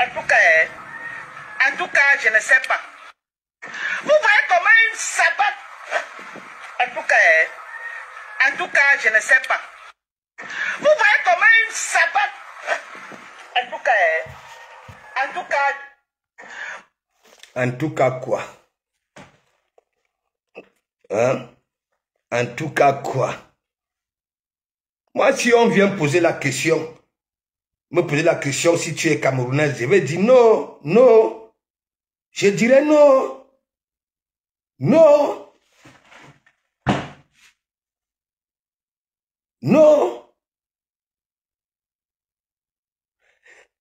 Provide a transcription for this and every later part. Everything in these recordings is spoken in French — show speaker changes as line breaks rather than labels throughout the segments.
En tout cas, je ne sais pas. Vous voyez comment il s'abat. En tout cas, je ne sais pas. Vous voyez comment il s'abat.
En tout cas quoi? Hein? En tout cas quoi? Moi, si on vient poser la question, me poser la question si tu es camerounaise, je vais dire non, non. Je dirais non. Non. Non.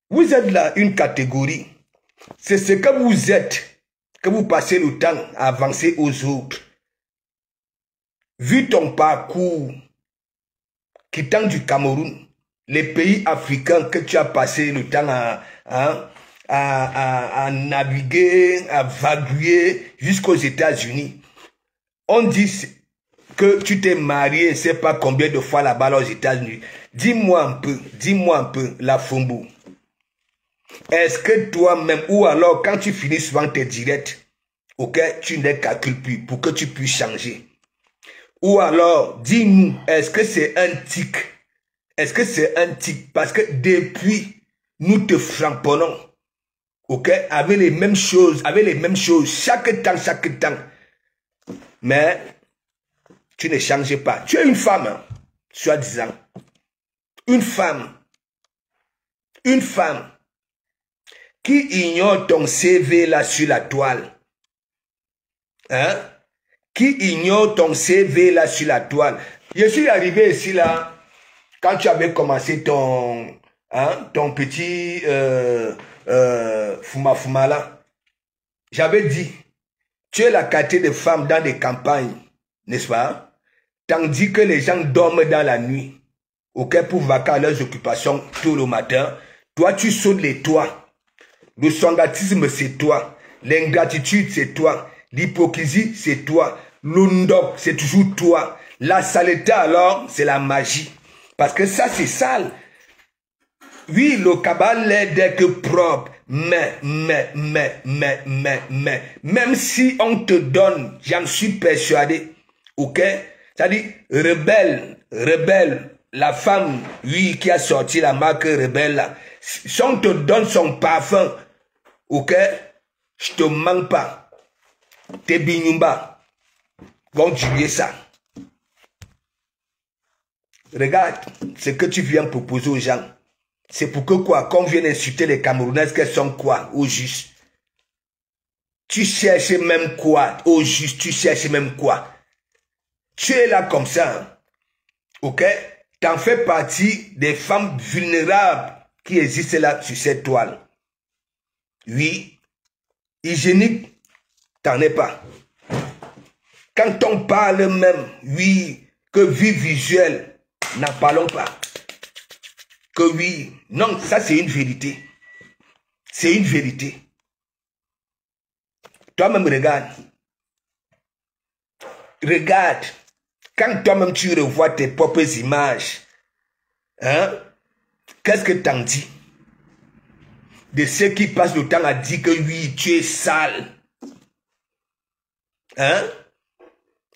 Vous êtes là une catégorie. C'est ce que vous êtes, que vous passez le temps à avancer aux autres. Vu ton parcours, quittant du Cameroun, les pays africains que tu as passé le temps à naviguer, à vaguer jusqu'aux États-Unis, on dit que tu t'es marié, je ne sais pas combien de fois là-bas aux États-Unis. Dis-moi un peu, la Fumbu. Est-ce que toi-même, ou alors quand tu finis souvent tes directs, ok, tu ne calcules plus pour que tu puisses changer? Ou alors, dis-nous, est-ce que c'est un tic? Est-ce que c'est un tic? Parce que depuis, nous te frapponnons, ok, avec les mêmes choses, chaque temps. Mais, tu ne changes pas. Tu es une femme, hein, soi-disant. Une femme qui ignore ton CV là sur la toile. Hein? Qui ignore ton CV là sur la toile. Je suis arrivé ici là, quand tu avais commencé ton petit fuma là. J'avais dit, tu es la qualité de femmes dans des campagnes, n'est-ce pas? Tandis que les gens dorment dans la nuit, ok, pour vaquer à leurs occupations tôt le matin. Toi, tu sautes les toits. Le sangatisme, c'est toi. L'ingratitude, c'est toi. L'hypocrisie, c'est toi. L'undok, c'est toujours toi. La saleté, alors, c'est la magie. Parce que ça, c'est sale. Oui, le cabal n'est que propre. Mais, même si on te donne, j'en suis persuadé, ok? C'est-à-dire, rebelle, la femme, oui, qui a sorti la marque rebelle, là. Si on te donne son parfum, ok, je te manque pas. T'es bignumba. Vont tuer ça. Regarde ce que tu viens proposer aux gens. C'est pour que quoi? Qu'on vienne insulter les Camerounaises qu'elles sont quoi? Au juste. Tu cherches même quoi? Au juste, tu cherches même quoi? Tu es là comme ça. Hein? Ok? T'en fais partie des femmes vulnérables qui existent là sur cette toile. Oui. Hygiénique, t'en es pas. Quand on parle même, oui, que vie visuelle, n'en parlons pas. Que oui, non, ça c'est une vérité. C'est une vérité. Toi-même regarde. Regarde. Quand toi-même tu revois tes propres images, hein, qu'est-ce que t'en dis? De ceux qui passent le temps à dire que oui, tu es sale. Hein?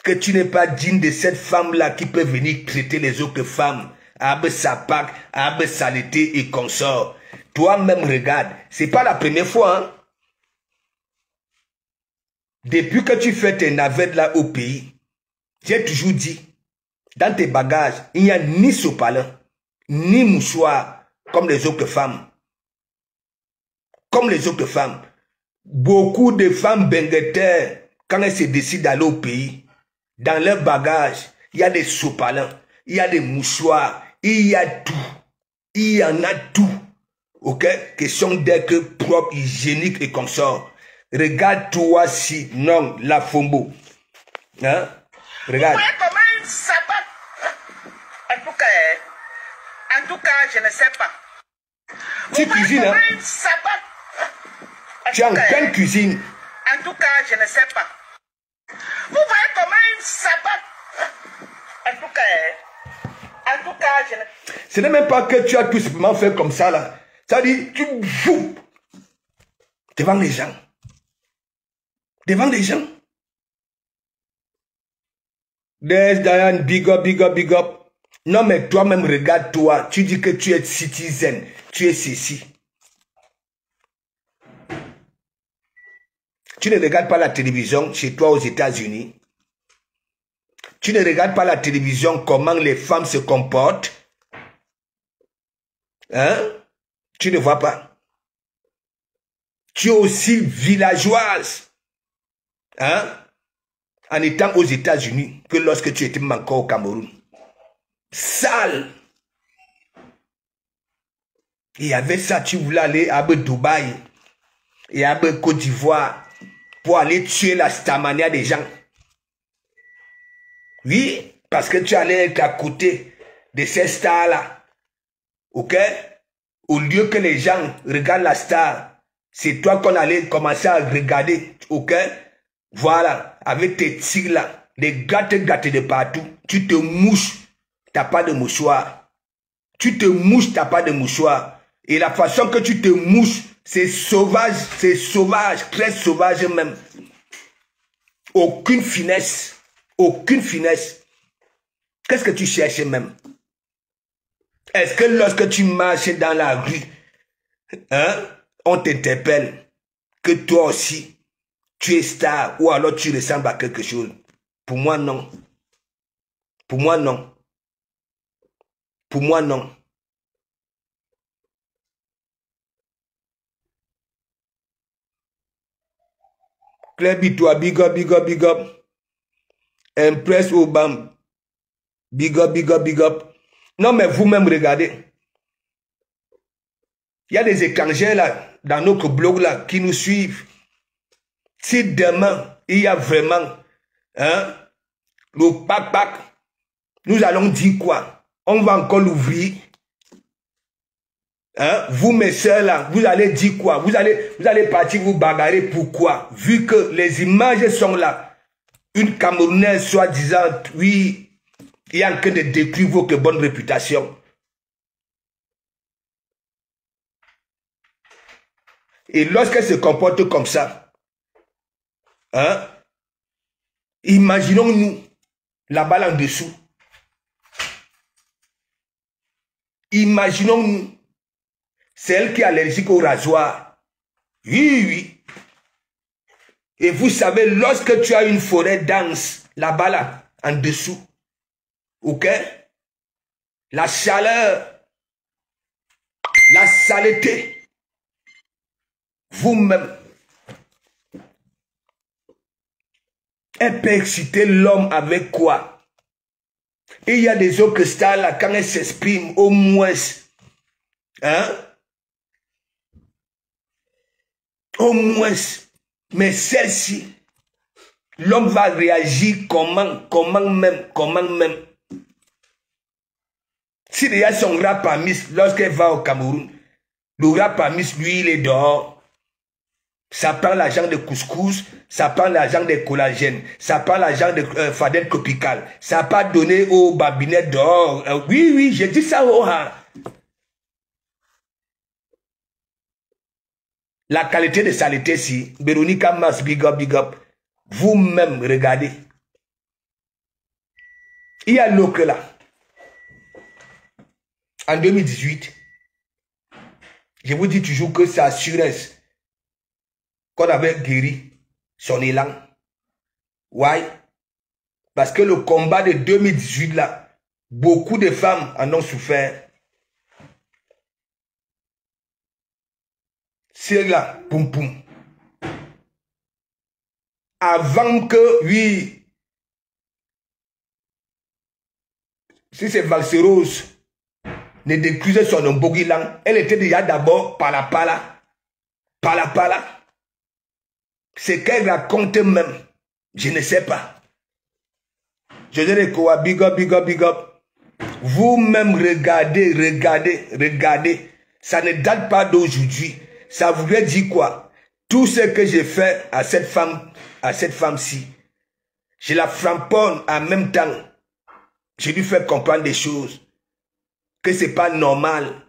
Que tu n'es pas digne de cette femme-là qui peut venir traiter les autres femmes. Abe sapak, abe saleté et consort. Toi-même regarde, c'est pas la première fois. Hein? Depuis que tu fais tes navettes là au pays, j'ai toujours dit, dans tes bagages, il n'y a ni sopalin, ni mouchoir, comme les autres femmes. Comme les autres femmes. Beaucoup de femmes benguetères, quand elles se décident d'aller au pays, dans leur bagage, il y a des sopalins, il y a des mouchoirs, il y a tout. Il y en a tout. Ok? Question d'être propre, hygiénique et consort. Regarde-toi si, non, la Fumbu. Hein? Regarde.
Vous voyez comment il s'abat. En tout cas, je ne sais pas.
Tu cuisines, hein?
Il s'abat.
Tu es en pleine cuisine.
En tout cas, je ne sais pas. Vous voyez comment il s'abat. En tout cas, je ne...
Ce n'est même pas que tu as tout simplement fait comme ça, là. Ça dit, tu fous. Devant les gens. Devant les gens. Des Diane, big up, big up, big up. Non, mais toi-même, regarde-toi. Tu dis que tu es citizen. Tu es ceci. Tu ne regardes pas la télévision chez toi aux États-Unis. Tu ne regardes pas la télévision, comment les femmes se comportent. Hein? Tu ne vois pas. Tu es aussi villageoise. Hein? En étant aux États-Unis que lorsque tu étais encore au Cameroun. Sale. Et avec ça, tu voulais aller à Dubaï et à Côte d'Ivoire pour aller tuer la stamania des gens. Oui, parce que tu allais être à côté de ces stars-là. Ok? Au lieu que les gens regardent la star, c'est toi qu'on allait commencer à regarder. Ok? Voilà, avec tes tirs-là, les gars te gâtent de partout. Tu te mouches, t'as pas de mouchoir. Tu te mouches, t'as pas de mouchoir. Et la façon que tu te mouches, c'est sauvage, très sauvage même. Aucune finesse. Aucune finesse. Qu'est-ce que tu cherches même? Est-ce que lorsque tu marches dans la rue, hein, on t'interpelle que toi aussi, tu es star ou alors tu ressembles à quelque chose? Pour moi, non. Pour moi, non. Pour moi, non. Clébi, toi, big up, big up, big up. Impress Obama. Big up, big up, big up. Non, mais vous-même, regardez. Il y a des étrangers là, dans notre blog là, qui nous suivent. Si demain, il y a vraiment, hein, le pack, nous allons dire quoi? On va encore l'ouvrir. Hein? Vous, mes soeurs là, vous allez dire quoi? Vous allez partir vous bagarrer. Pourquoi? Vu que les images sont là. Une Camerounaise soi-disant, oui, il y a en train de détruire votre bonne réputation. Et lorsqu'elle se comporte comme ça, hein, imaginons-nous la balle en dessous. Imaginons-nous, c'est elle qui est allergique au rasoir. Oui, oui. Et vous savez, lorsque tu as une forêt dense, là-bas, là, en dessous, ok? La chaleur, la saleté, vous-même, elle peut exciter l'homme avec quoi? Et il y a des autres stars là, quand elles s'expriment, au moins, hein? Au moins, mais celle-ci, l'homme va réagir comment même. Si déjà son rap à Miss, lorsqu'elle va au Cameroun, le rap à Miss, lui, il est dehors. Ça prend l'argent de couscous, ça prend l'argent de collagène, ça prend l'argent de fadette tropicale, ça n'a pas donné aux babinettes dehors. Oui, oui, j'ai dit ça. Oh, hein. La qualité de saleté, si, Véronica Mars, big up, big up. Vous-même, regardez. Il y a l'autre là. En 2018, je vous dis toujours que c'est assurance qu'on avait guéri son élan. Why? Parce que le combat de 2018 là, beaucoup de femmes en ont souffert. C'est là, poum poum. Avant que, oui, si c'est Valserose ne déclusait son Mbogilan, elle était déjà d'abord pala. Ce qu'elle raconte même, je ne sais pas. Je dirais quoi, big up. Vous-même regardez. Ça ne date pas d'aujourd'hui. Ça voulait dire quoi? Tout ce que j'ai fait à cette femme-ci, je la framponne en même temps. Je lui fais comprendre des choses. Que c'est pas normal.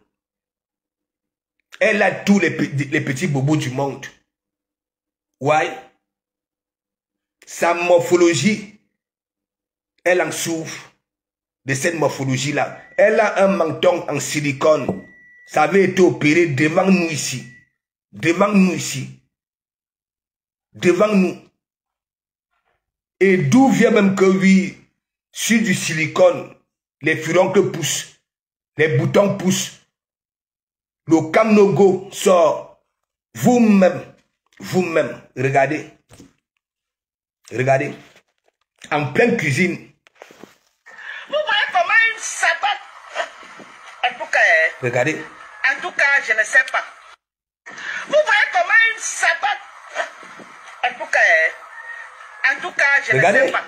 Elle a tous les petits bobos du monde. Ouais. Sa morphologie, elle en souffre de cette morphologie-là. Elle a un menton en silicone. Ça avait été opéré devant nous ici. Devant nous ici. Devant nous. Et d'où vient même que oui, sur du silicone, les furoncles poussent, les boutons poussent, le camnogo sort. Vous-même, regardez. Regardez. En pleine cuisine.
Vous voyez comment il s'abat. En tout cas,
Regardez.
En tout cas, je ne sais pas. Vous voyez comment il s'abat. En tout cas, je
Regardez.
ne sais pas.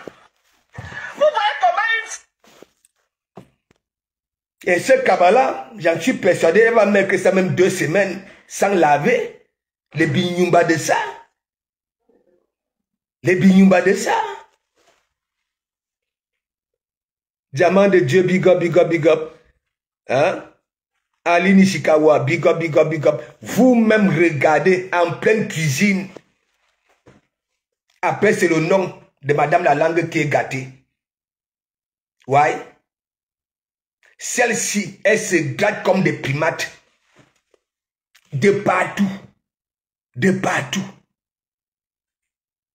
Vous voyez comment il...
Et ce cabas-là, j'en suis persuadé, elle va mettre ça même 2 semaines sans laver. Les bignumba de ça. Les bignumba de ça. Diamant de Dieu, big up, big up, big up. Hein? Ali Nishikawa, big up, big up, big up. Vous-même regardez en pleine cuisine. Après, c'est le nom de Madame la langue qui est gâtée. Ouais. Celle-ci, elle se gâte comme des primates. De partout. De partout.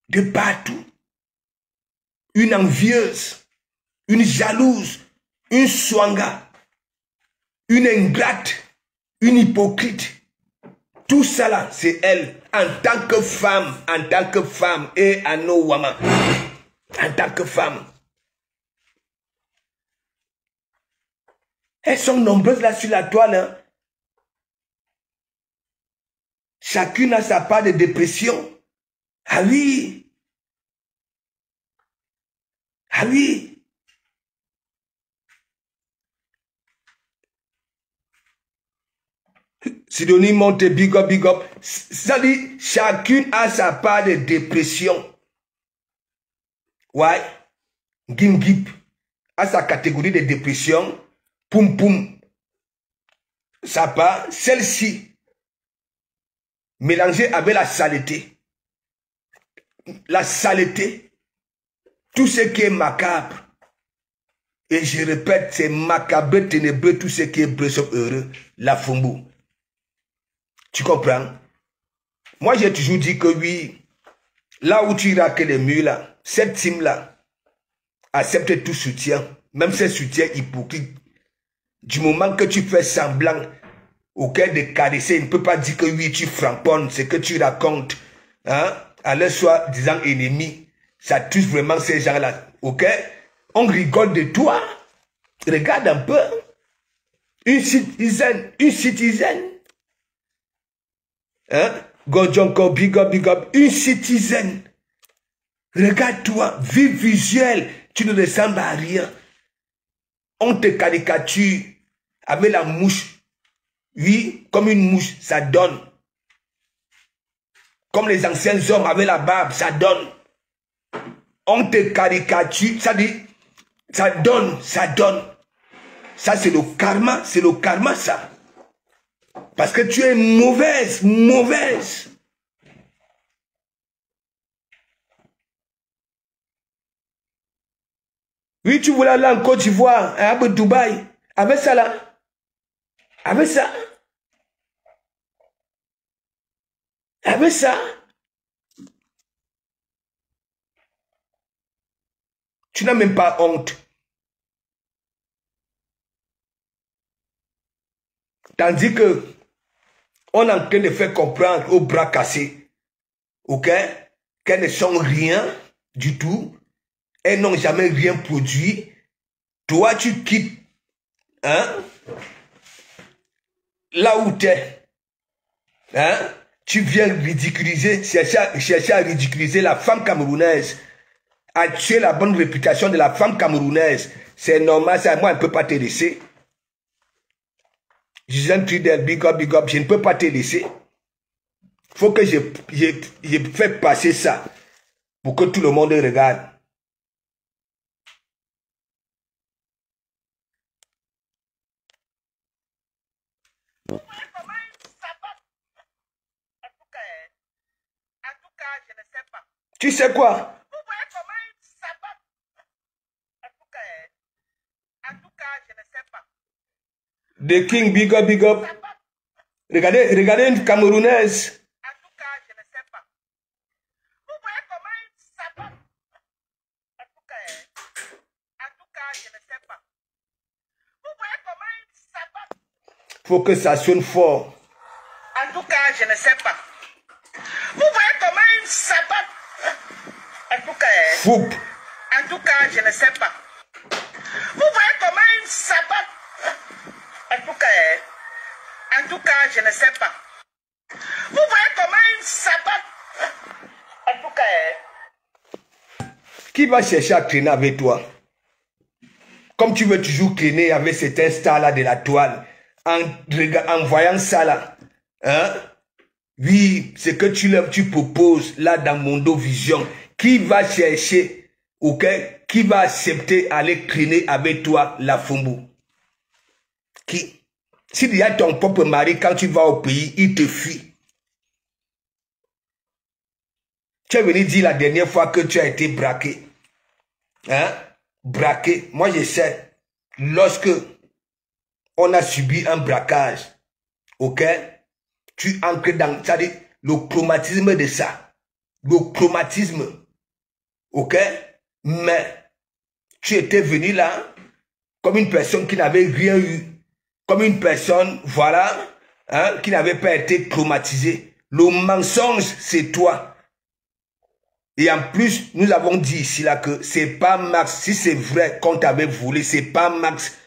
De partout. Une envieuse. Une jalouse. Une swanga. Une ingrate. Une hypocrite. Tout ça là, c'est elle. En tant que femme et à nos women. En tant que femme. Elles sont nombreuses là sur la toile. Hein. Chacune a sa part de dépression. Ah oui. Ah oui. Sidonie monte, big up, big up. Ça dit, chacune a sa part de dépression. Ouais. Gim Gip a sa catégorie de dépression. Poum poum. Ça part. Celle-ci, mélangée avec la saleté. La saleté. Tout ce qui est macabre. Et je répète, c'est macabre, ténébreux, tout ce qui est bleu sauf heureux. La fumbu. Tu comprends? Moi, j'ai toujours dit que oui, là où tu iras que les murs là, cette team-là, accepte tout soutien, même ces soutiens hypocrites. Du moment que tu fais semblant au cœur de caresser, il ne peut pas dire que oui, tu framponnes ce que tu racontes, hein, à leur soi-disant ennemi. Ça touche vraiment ces gens-là, ok? On rigole de toi. Regarde un peu. Une citizen. Hein? Godjonko, big up, big up. Une citizen. Regarde-toi, vie visuelle. Tu ne ressembles à rien. On te caricature avec la mouche. Oui, comme une mouche, ça donne. Comme les anciens hommes avec la barbe, ça donne. On te caricature, ça dit, ça donne, ça donne. Ça, c'est le karma, ça. Parce que tu es mauvaise, mauvaise. Oui, tu voulais aller en Côte d'Ivoire, à Dubaï. Avec ça là. Avec ça. Avec ça. Tu n'as même pas honte. Tandis que on est en train de faire comprendre aux bras cassés, ok, qu'elles ne sont rien du tout, elles n'ont jamais rien produit. Toi, tu quittes, hein, là où tu es, hein, tu viens ridiculiser, chercher à ridiculiser la femme camerounaise, à tuer la bonne réputation de la femme camerounaise. C'est normal, ça, moi, je ne peux pas te laisser. Gisèle Trudel, big up, je ne peux pas te laisser. Il faut que je fais passer ça pour que tout le monde regarde.
En tout cas, je
Tu sais quoi?
Vous voyez comment ils s'abattent? En tout cas, je ne sais pas.
The King, big up, big up. Regardez une Camerounaise.
En tout cas, je ne sais pas. Vous voyez comment ils s'abattent? En tout cas, je ne sais pas. Vous voyez comment ils s'abattent?
Faut que ça sonne fort.
En tout cas, je ne sais pas. Vous voyez comment ils s'abattent? En tout cas, je ne sais pas. Vous voyez comment ils s'abattent? En tout cas, je ne sais pas. Vous voyez comment ils s'abattent? En tout cas,
Qui va chercher à traîner avec toi? Comme tu veux toujours traîner avec cet stars-là de la toile, en voyant ça là, hein? Oui, ce que tu proposes là dans Mondo Vision, qui va chercher, ok? Qui va accepter aller traîner avec toi la Fumbu? Qui? S'il y a ton propre mari, quand tu vas au pays, il te fuit. Tu es venu dire la dernière fois que tu as été braqué. Hein? Braqué. Moi, je sais, lorsque on a subi un braquage, ok? Tu ancres dans, c'est-à-dire, le traumatisme de ça. Le traumatisme. Ok? Mais, tu étais venu là, comme une personne qui n'avait rien eu. Comme une personne, voilà, hein, qui n'avait pas été traumatisée. Le mensonge, c'est toi. Et en plus, nous avons dit ici là que c'est pas Max. Si c'est vrai qu'on t'avait volé, c'est pas Max.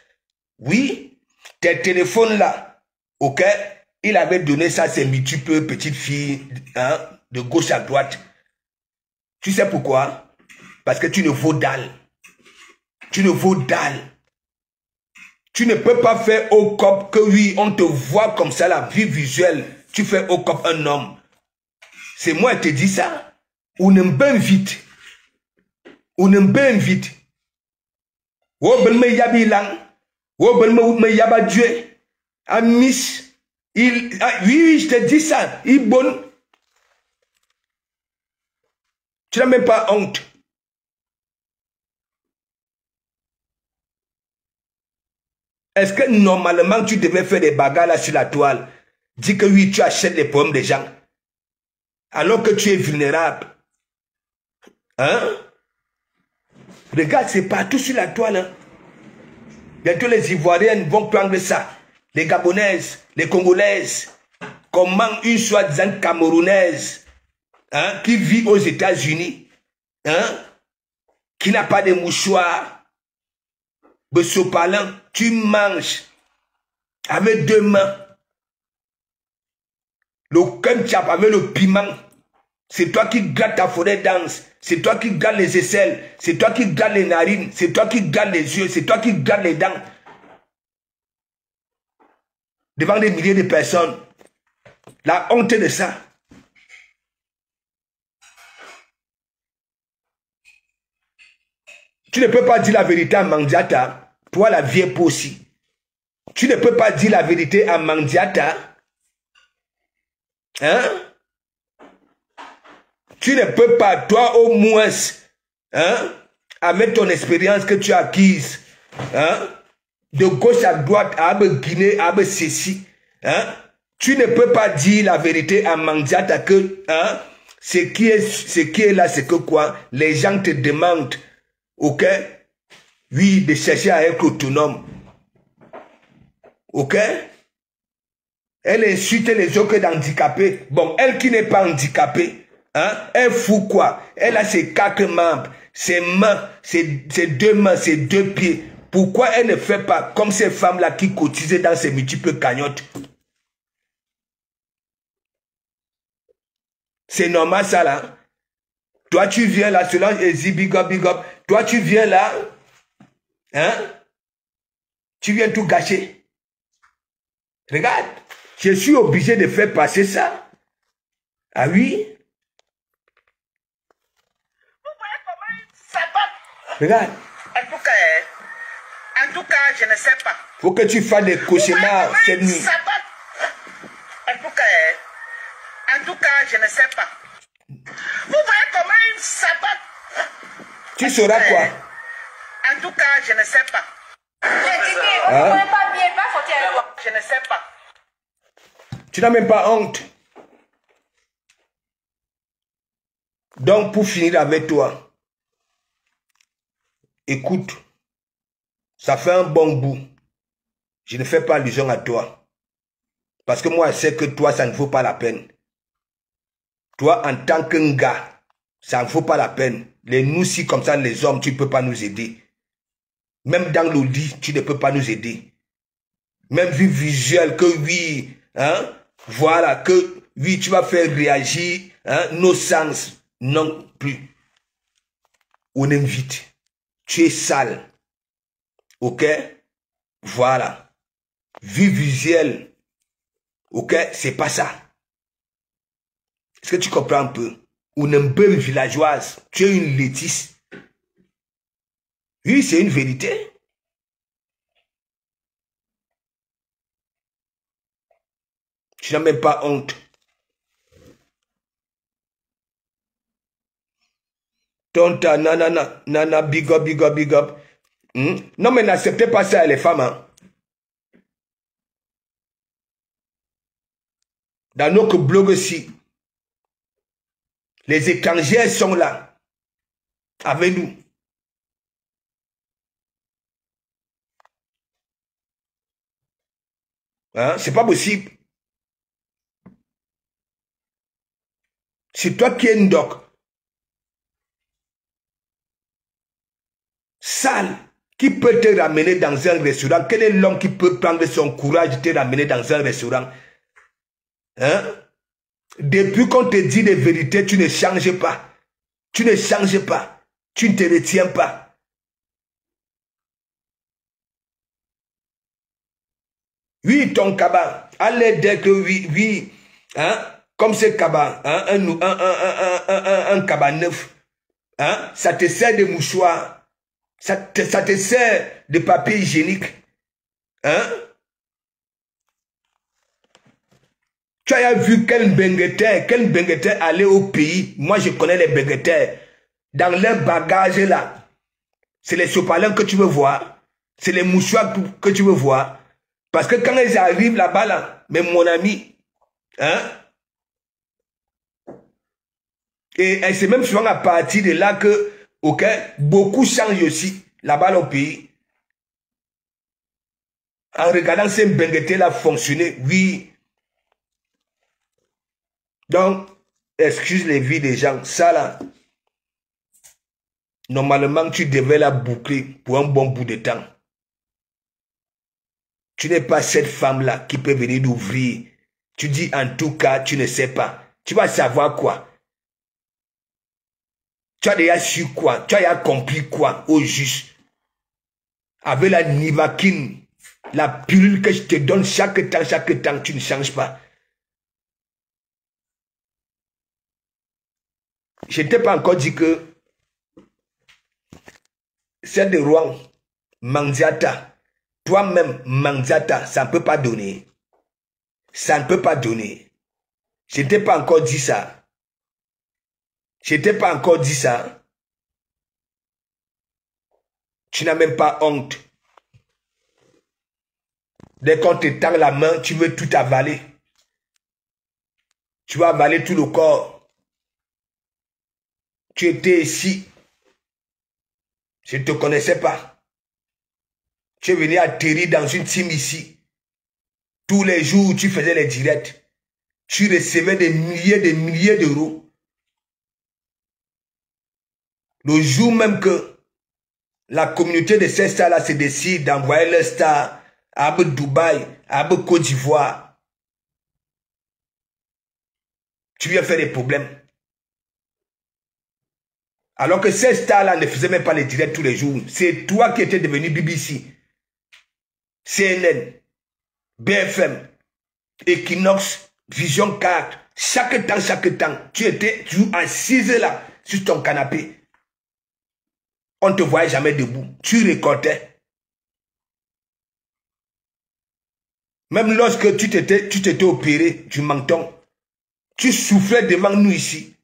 Oui, tes téléphones là, ok? Il avait donné ça à ses multiples petites filles, hein, de gauche à droite. Tu sais pourquoi? Parce que tu ne vaux dalle. Tu ne vaux dalle. Tu ne peux pas faire au cop que oui, on te voit comme ça, la vie visuelle. Tu fais au cop un homme. C'est moi qui te dis ça. On aime bien vite. On aime bien vite. Oh, ben me yabi lang. Oh, ben me yaba Dieu. Amis. Oui, je te dis ça. Il bon. Tu n'as même pas honte. Est-ce que normalement tu devais faire des bagarres là sur la toile? Dis que oui, tu achètes les pommes des gens. Alors que tu es vulnérable. Hein? Regarde, c'est partout sur la toile. Hein? Bientôt les Ivoiriennes vont prendre ça. Les Gabonaises, les Congolaises. Comment une soi-disant Camerounaise, hein, qui vit aux États-Unis, hein, qui n'a pas de mouchoir, parlant, tu manges avec deux mains. Le ketchup avec le piment. C'est toi qui grattes ta forêt dense. C'est toi qui grattes les aisselles. C'est toi qui grattes les narines. C'est toi qui grattes les yeux. C'est toi qui grattes les dents. Devant des milliers de personnes. La honte de ça. Tu ne peux pas dire la vérité à Mandiata. Toi, la vie est pour aussi. Tu ne peux pas dire la vérité à Mandiata. Hein? Tu ne peux pas, toi au moins, hein, avec ton expérience que tu as acquise, hein, de gauche à droite, à Guinée, à ceci, hein, tu ne peux pas dire la vérité à Mandiata que, hein, ce qui est là, c'est que quoi, les gens te demandent, ok, oui, de chercher à être autonome, ok. Elle insulte les autres handicapés. Bon, elle qui n'est pas handicapée, hein, elle fout quoi? Elle a ses 4 membres, ses mains, ses 2 mains, ses 2 pieds. Pourquoi elle ne fait pas comme ces femmes-là qui cotisaient dans ces multiples cagnottes? C'est normal ça là. Toi tu viens là, selon Ezi, big up, big up. Toi tu viens là, hein? Tu viens tout gâcher. Regarde. Je suis obligé de faire passer ça. Ah oui?
Vous voyez comment ils s'abattent?
Regarde.
En tout cas, je ne sais pas.
Faut que tu fasses des cauchemars cette nuit.
En tout cas, je ne sais pas. Vous voyez comment il s'abat?
Tu sauras quoi?
En tout cas, je ne sais pas.
On ne connaît pas bien, pas sortir avec toi.
Je ne sais pas.
Tu n'as même pas honte. Donc, pour finir avec toi, écoute, ça fait un bon bout. Je ne fais pas allusion à toi. Parce que moi, je sais que toi, ça ne vaut pas la peine. Toi, en tant qu'un gars, ça ne vaut pas la peine. Nous, si comme ça, les hommes, tu ne peux pas nous aider. Même dans l'audit, tu ne peux pas nous aider. Même vu visuel que oui, hein, voilà, que oui, tu vas faire réagir, hein, nos sens, non plus. On invite. Tu es sale. Ok? Voilà. Vu visuel. Ok? C'est pas ça. Est-ce que tu comprends un peu? On est une belle villageoise. Tu es une laitisse. Oui, c'est une vérité. Tu n'as même pas honte. Tonta, nana, big up, big up, big up. Non, mais n'acceptez pas ça, les femmes. Hein. Dans notre blog aussi, les étrangers sont là, avec nous. Hein? C'est pas possible. C'est toi qui es une doc. Sale. Qui peut te ramener dans un restaurant? Quel est l'homme qui peut prendre son courage de te ramener dans un restaurant? Hein? Depuis qu'on te dit les vérités, tu ne changes pas. Tu ne changes pas. Tu ne te retiens pas. Oui, ton cabas. Allez dire que oui. Hein? Comme ce cabas, hein? Un cabas neuf. Hein? Ça te sert de mouchoir. Ça te sert de papier hygiénique. Hein? Tu as vu quel bengueteur allait au pays. Moi, je connais les bengueteurs. Dans leur bagage là, c'est les sopalins que tu veux voir. C'est les mouchoirs que tu veux voir. Parce que quand ils arrivent là-bas, là, mais mon ami, hein? Et c'est même souvent à partir de là que, ok, beaucoup changent aussi là-bas au pays. En regardant ces benguetés là fonctionner, oui. Donc, excuse les vies des gens. Ça là, normalement, tu devais la boucler pour un bon bout de temps. Tu n'es pas cette femme-là qui peut venir d'ouvrir. Tu dis en tout cas, tu ne sais pas. Tu vas savoir quoi? Tu as déjà su quoi? Tu as déjà compris quoi au juste? Avec la Nivaquine, la pilule que je te donne chaque temps, tu ne changes pas. Je ne t'ai pas encore dit que c'est de Rouen, Manziata, toi-même, Manziata, ça ne peut pas donner. Ça ne peut pas donner. Je ne t'ai pas encore dit ça. Je ne t'ai pas encore dit ça. Tu n'as même pas honte. Dès qu'on te tend la main, tu veux tout avaler. Tu vas avaler tout le corps. Tu étais ici. Je ne te connaissais pas. Tu es venu atterrir dans une team ici. Tous les jours, tu faisais les directs. Tu recevais des milliers d'euros. Le jour même que la communauté de ces stars-là se décide d'envoyer leurs stars à Dubaï, à Côte d'Ivoire, tu viens faire des problèmes. Alors que ces stars-là ne faisaient même pas les directs tous les jours. C'est toi qui étais devenu BBC, CNN, BFM, Equinox, Vision 4. Chaque temps, tu étais toujours assise là, sur ton canapé. On ne te voyait jamais debout. Tu récoltais. Même lorsque tu t'étais opéré du menton, tu soufflais devant nous ici.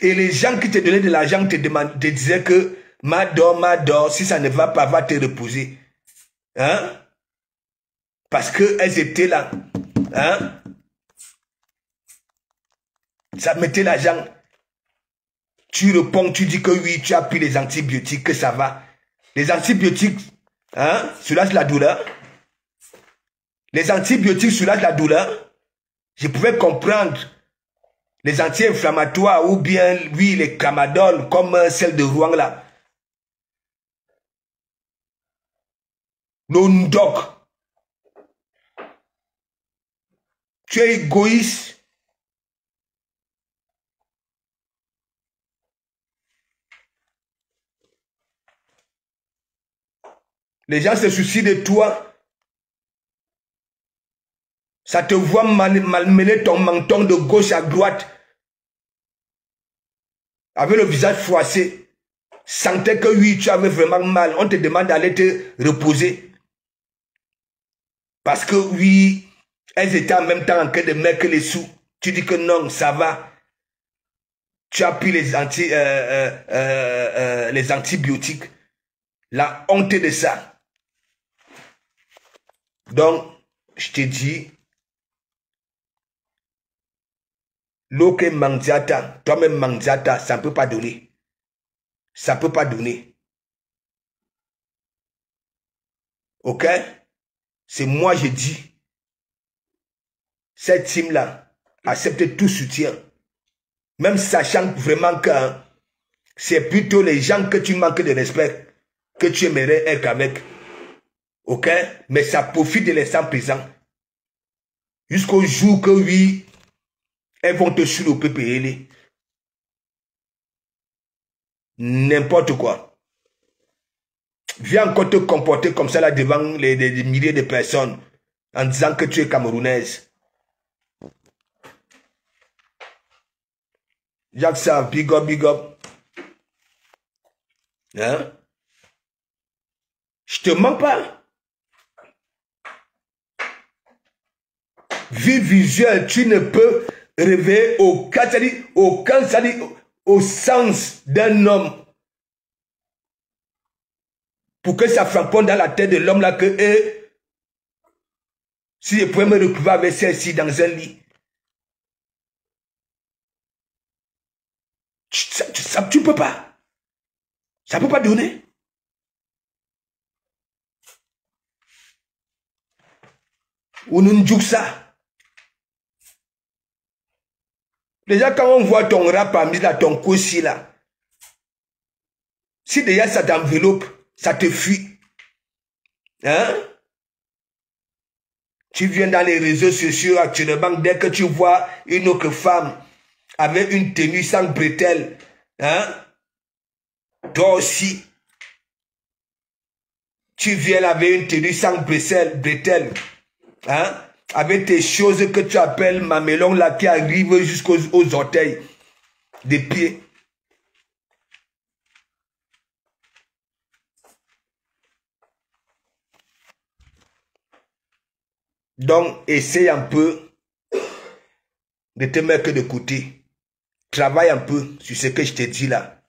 Et les gens qui te donnaient de l'argent te disaient que Mador, si ça ne va pas, va te reposer. Hein? Parce qu'elles étaient là. Hein? Ça mettait l'argent. Tu réponds, tu dis que oui, tu as pris les antibiotiques, que ça va. Les antibiotiques, hein, soulagent la douleur. Les antibiotiques soulagent la douleur. Je pouvais comprendre les anti-inflammatoires ou bien, oui, les Tramadol, comme celle de Rouen là. L'Ondoc. Tu es égoïste. Les gens se soucient de toi. Ça te voit malmener ton menton de gauche à droite. Avec le visage froissé. Sentais que oui, tu avais vraiment mal. On te demande d'aller te reposer. Parce que oui, elles étaient en même temps en train de mettre les sous. Tu dis que non, ça va. Tu as pris les antibiotiques. La honte de ça. Donc, je te dis, l'eau que mangiata, toi-même mangiata, ça ne peut pas donner. Ça ne peut pas donner. Ok? C'est moi, je dis. Cette team-là, accepte tout soutien. Même sachant vraiment que hein, c'est plutôt les gens que tu manques de respect que tu aimerais être avec. Ok? Mais ça profite de l'instant présent. Jusqu'au jour que oui, elles vont te suivre au PPL. N'importe quoi. Viens encore te comporter comme ça là devant les milliers de personnes en disant que tu es camerounaise. Jacques ça, big up, big up. Hein? Je te mens pas. Vie visuelle, tu ne peux rêver au sens d'un homme. Pour que ça frapponne dans la tête de l'homme là que si je pouvais me retrouver avec celle-ci dans un lit. Tu peux pas. Ça peut pas donner. Ou nous jouons ça. Déjà, quand on voit ton rap parmi là, ton coussi là, si déjà ça t'enveloppe, ça te fuit. Hein? Tu viens dans les réseaux sociaux actuellement, dès que tu vois une autre femme avec une tenue sans bretelles, hein? Toi aussi, tu viens avec une tenue sans bretelles, hein? Avec tes choses que tu appelles mamelon là qui arrivent jusqu'aux orteils des pieds. Donc, essaye un peu de te mettre de côté. Travaille un peu sur ce que je te dis là.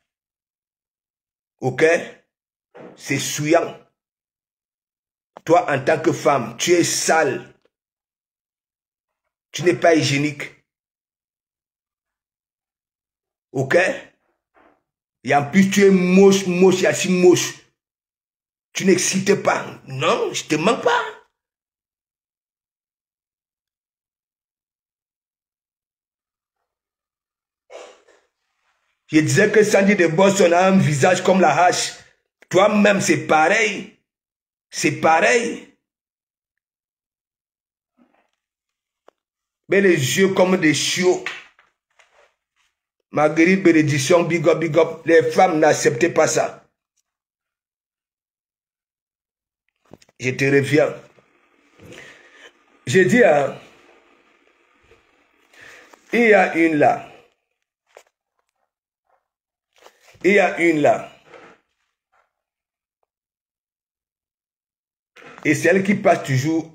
Ok? C'est souillant. Toi, en tant que femme, tu es sale. Tu n'es pas hygiénique. Ok? Et en plus, tu es moche, et assez moche. Tu n'excites pas. Non, je te mens pas. Je disais que Sandy de Boston a un visage comme la hache. Toi-même, c'est pareil. C'est pareil. Mais les yeux comme des chiots. Marguerite bénédiction, big up, big up. Les femmes n'acceptaient pas ça. Je te reviens. J'ai dit, hein, il y a une là. Il y a une là. Et c'est elle qui passe toujours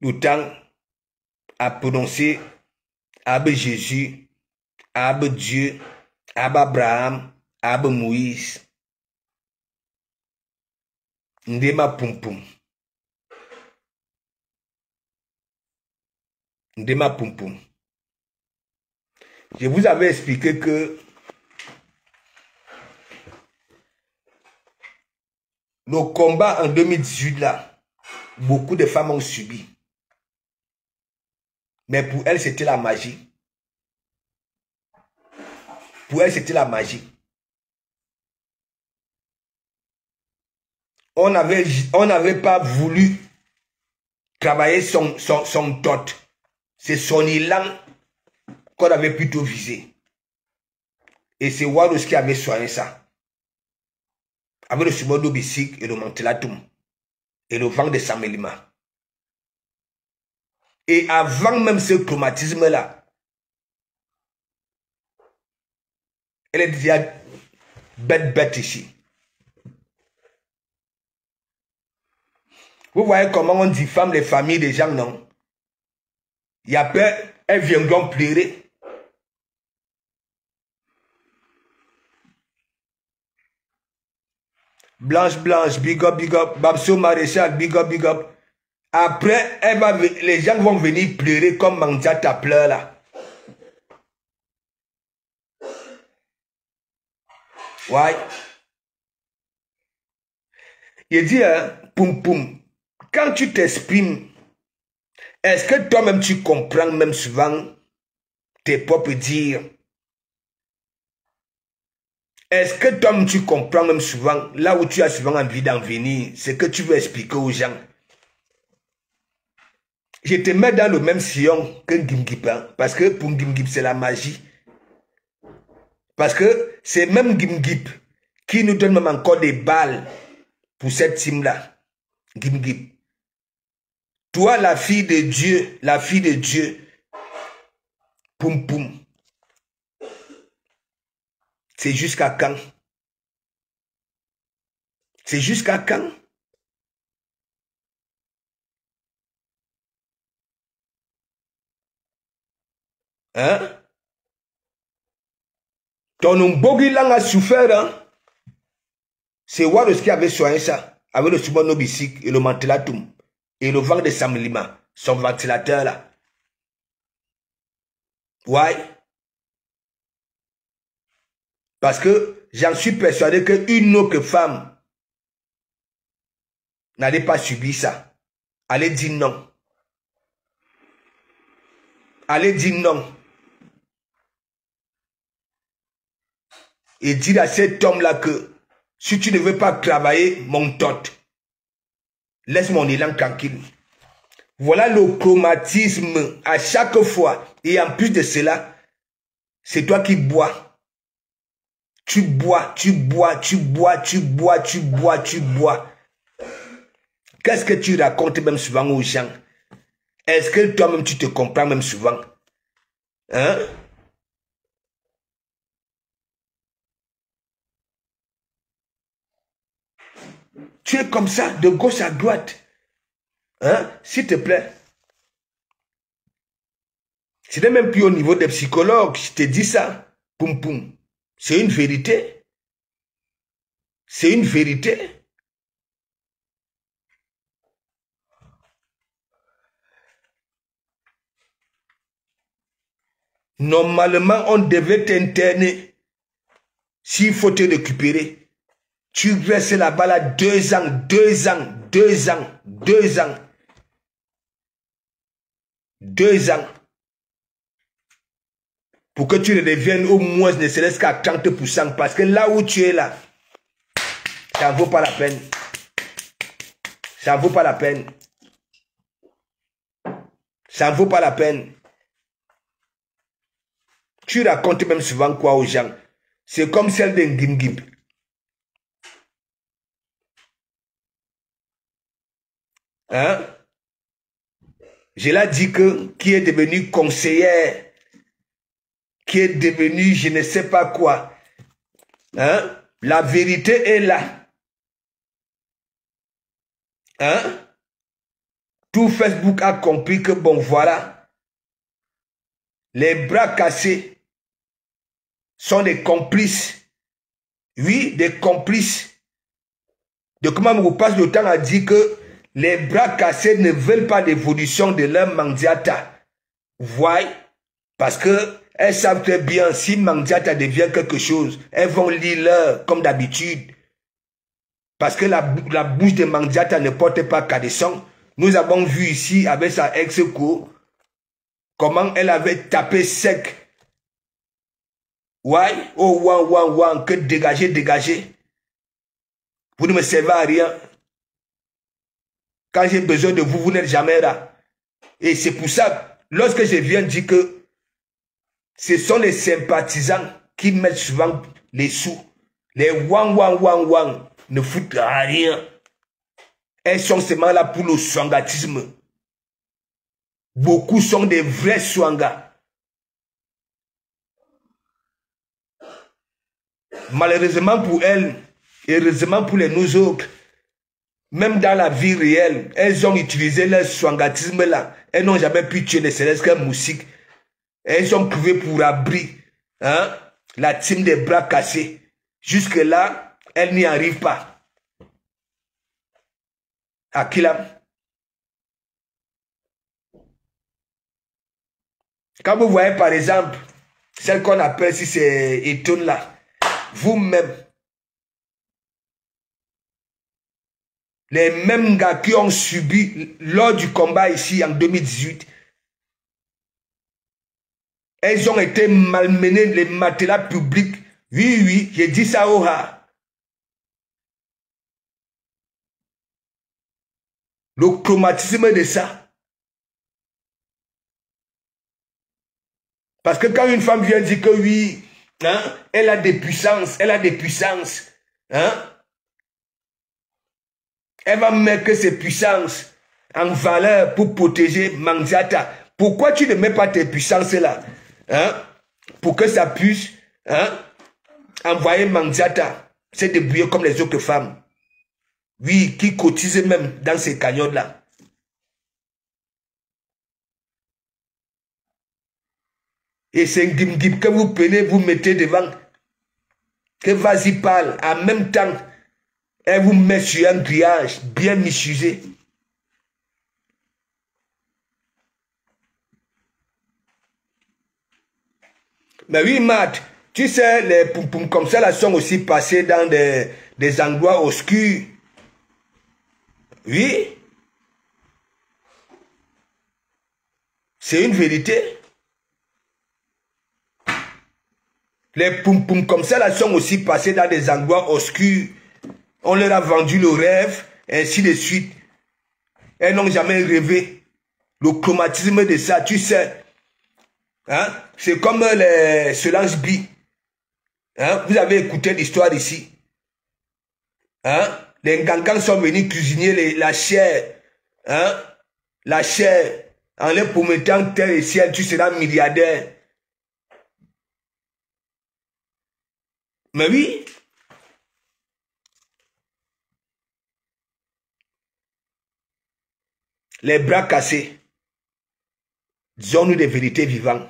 le temps à prononcer Abe Jésus, Abe Dieu, Ab Abraham, ab Moïse. Ndema pum pum. Ndema pum pum. Je vous avais expliqué que le combat en 2018 là, beaucoup de femmes ont subi. Mais pour elles, c'était la magie. Pour elles, c'était la magie. On n'avait pas voulu travailler son dot. C'est son élan qu'on avait plutôt visé. Et c'est Waros qui avait soigné ça. Avec le sumodo bisik et le mantelatum. Et le vent de Samelima. Et avant même ce traumatisme-là, elle est déjà bête ici. Vous voyez comment on diffame les familles des gens, non? Il y a peur, elles viendront pleurer. Blanche, big up, Babso Maréchal, big up. Après, les gens vont venir pleurer comme Mandiata pleure là. Ouais. Il dit, poum poum, quand tu t'exprimes, est-ce que toi-même tu comprends même souvent tes propres dires? Est-ce que toi-même tu comprends même souvent là où tu as souvent envie d'en venir, ce que tu veux expliquer aux gens? Je te mets dans le même sillon que Gimgip, hein, parce que pour Gimgip c'est la magie. Parce que c'est même Gimgip qui nous donne même encore des balles pour cette team-là. Gimgip. Toi, la fille de Dieu, poum poum. C'est jusqu'à quand? C'est jusqu'à quand? Hein? Ton Mbogi lang a souffert, hein? C'est Waros qui avait soigné ça, avec le sumono bisik et le mantelatum, et le vent de Samelima, son ventilateur là. Ouais. Parce que j'en suis persuadé qu'une autre femme n'allait pas subir ça. Allez dire non. Allez dire non. Et dire à cet homme-là que si tu ne veux pas travailler, mon tot, laisse mon élan tranquille. Voilà le chromatisme à chaque fois. Et en plus de cela, c'est toi qui bois. Tu bois. Qu'est-ce que tu racontes même souvent aux gens? Est-ce que toi-même tu te comprends même souvent? Hein? Tu es comme ça, de gauche à droite. Hein? S'il te plaît. Ce n'est même plus au niveau des psychologues. Je te dis ça. Poum poum. C'est une vérité. C'est une vérité. Normalement, on devait t'interner. S'il faut te récupérer, tu restes là-bas là 2 ans. 2 ans. Pour que tu redeviennes au moins ne serait-ce qu'à 30%. Parce que là où tu es là, ça ne vaut pas la peine. Ça ne vaut pas la peine. Ça ne vaut pas la peine. Tu racontes même souvent quoi aux gens? C'est comme celle d'un Gimgip. Hein? Je l'ai dit que qui est devenu conseillère, qui est devenu je ne sais pas quoi. Hein? La vérité est là. Hein? Tout Facebook a compris que bon voilà, les bras cassés sont des complices. Oui, des complices. De comment on passe le temps à dire que les bras cassés ne veulent pas d'évolution de leur Mandiata. Voyez? Parce que elles savent très bien, si Mandiata devient quelque chose, elles vont lire l'heure comme d'habitude. Parce que la bouche de Mandiata ne porte pas Cadesson. Nous avons vu ici, avec sa ex-co, comment elle avait tapé sec. Ouais, oh, ouan, que dégagez. Vous ne me servez à rien. Quand j'ai besoin de vous, vous n'êtes jamais là. Et c'est pour ça, lorsque je viens dire que ce sont les sympathisants qui mettent souvent les sous. Les ouan, ne foutent rien. Elles sont seulement là pour le swangatisme. Beaucoup sont des vrais swangas. Malheureusement pour elles, et heureusement pour nous autres, même dans la vie réelle, elles ont utilisé leur swangatisme là. Elles n'ont jamais pu tuer les célestes musique. Elles ont prouvé pour abri hein, la team des bras cassés. Jusque là, elles n'y arrivent pas. Akilam. Quand vous voyez par exemple, celle qu'on appelle si c'est Eton là, vous-même, les mêmes gars qui ont subi lors du combat ici en 2018, elles ont été malmenées, les matelas publics. Oui, j'ai dit ça au ha. Le traumatisme de ça. Parce que quand une femme vient dire que oui, hein, elle a des puissances, hein, elle va mettre ses puissances en valeur pour protéger Mandiata. Pourquoi tu ne mets pas tes puissances là, hein, pour que ça puisse, hein, envoyer Mandiata se débrouiller comme les autres femmes. Oui, qui cotisent même dans ces cagnottes-là. Et c'est un gim-gim que vous prenez, vous mettez devant. Que vas-y parle. En même temps, elle vous met sur un grillage bien misusé. Mais oui, Matt, tu sais, les poum-poum comme ça là sont aussi passés dans des endroits obscurs. Oui. C'est une vérité. Les poum-poum comme ça là sont aussi passés dans des endroits obscurs. On leur a vendu le rêve, ainsi de suite. Elles n'ont jamais rêvé. Le traumatisme de ça, tu sais. Hein? C'est comme les Solange B. Hein? Vous avez écouté l'histoire ici. Hein? Les Ngankans sont venus cuisiner la chair. Hein? La chair. En les promettant terre et ciel, tu seras milliardaire. Mais oui. Les bras cassés. Disons-nous des vérités vivantes.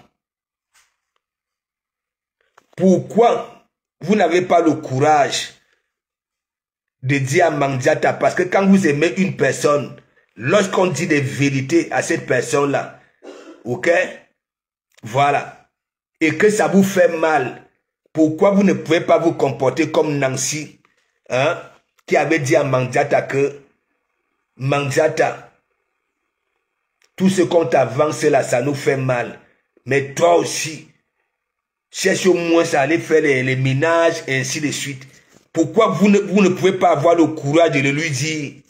Pourquoi vous n'avez pas le courage de dire à Mandiata? Parce que quand vous aimez une personne, lorsqu'on dit des vérités à cette personne-là, ok? Voilà. Et que ça vous fait mal. Pourquoi vous ne pouvez pas vous comporter comme Nancy, hein, qui avait dit à Mandiata que Mandiata, tout ce qu'on t'avance là, ça nous fait mal. Mais toi aussi, cherche au moins à aller faire les ménages et ainsi de suite. Pourquoi vous ne pouvez pas avoir le courage de le lui dire?